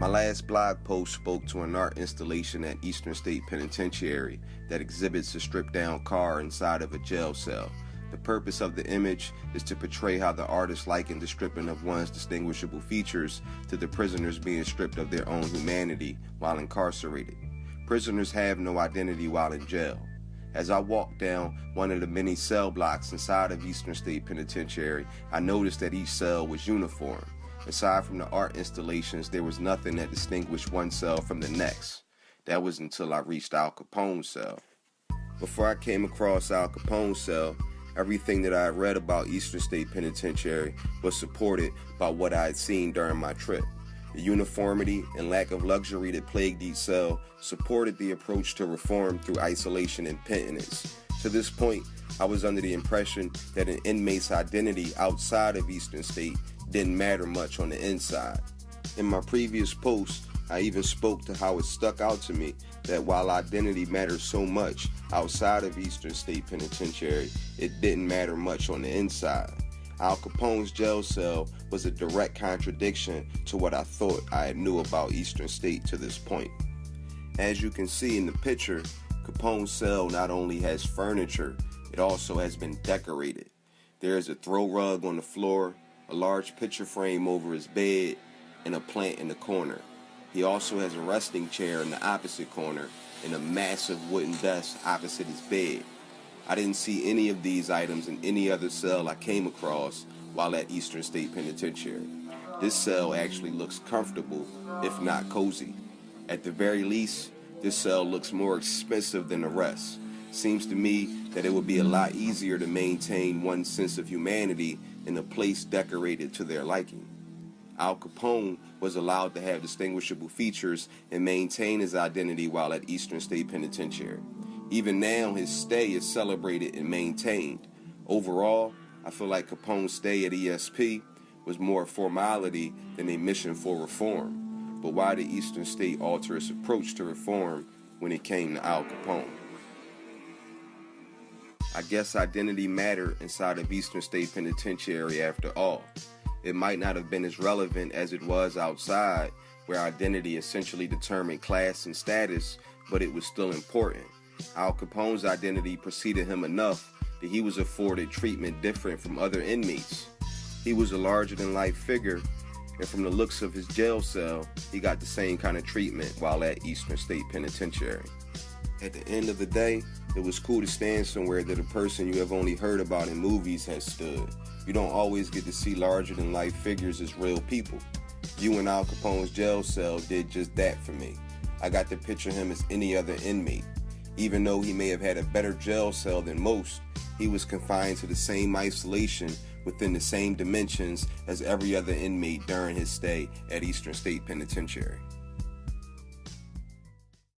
My last blog post spoke to an art installation at Eastern State Penitentiary that exhibits a stripped-down car inside of a jail cell. The purpose of the image is to portray how the artist likened the stripping of one's distinguishable features to the prisoners being stripped of their own humanity while incarcerated. Prisoners have no identity while in jail. As I walked down one of the many cell blocks inside of Eastern State Penitentiary, I noticed that each cell was uniform. Aside from the art installations, there was nothing that distinguished one cell from the next. That was until I reached Al Capone's cell. Before I came across Al Capone's cell, everything that I had read about Eastern State Penitentiary was supported by what I had seen during my trip. The uniformity and lack of luxury that plagued each cell supported the approach to reform through isolation and penitence. To this point, I was under the impression that an inmate's identity outside of Eastern State didn't matter much on the inside. In my previous post, I even spoke to how it stuck out to me that while identity matters so much outside of Eastern State Penitentiary, it didn't matter much on the inside. Al Capone's jail cell was a direct contradiction to what I thought I knew about Eastern State to this point. As you can see in the picture, Capone's cell not only has furniture, it also has been decorated. There is a throw rug on the floor, a large picture frame over his bed, and a plant in the corner. He also has a resting chair in the opposite corner and a massive wooden desk opposite his bed. I didn't see any of these items in any other cell I came across while at Eastern State Penitentiary. This cell actually looks comfortable, if not cozy. At the very least, this cell looks more expensive than the rest. Seems to me that it would be a lot easier to maintain one's sense of humanity in a place decorated to their liking. Al Capone was allowed to have distinguishable features and maintain his identity while at Eastern State Penitentiary. Even now, his stay is celebrated and maintained. Overall, I feel like Capone's stay at ESP was more a formality than a mission for reform. But why did Eastern State alter its approach to reform when it came to Al Capone? I guess identity mattered inside of Eastern State Penitentiary after all. It might not have been as relevant as it was outside, where identity essentially determined class and status, but it was still important. Al Capone's identity preceded him enough that he was afforded treatment different from other inmates. He was a larger-than-life figure, and from the looks of his jail cell, he got the same kind of treatment while at Eastern State Penitentiary. At the end of the day, it was cool to stand somewhere that a person you have only heard about in movies has stood. You don't always get to see larger-than-life figures as real people. Viewing Al Capone's jail cell did just that for me. I got to picture him as any other inmate. Even though he may have had a better jail cell than most, he was confined to the same isolation within the same dimensions as every other inmate during his stay at Eastern State Penitentiary.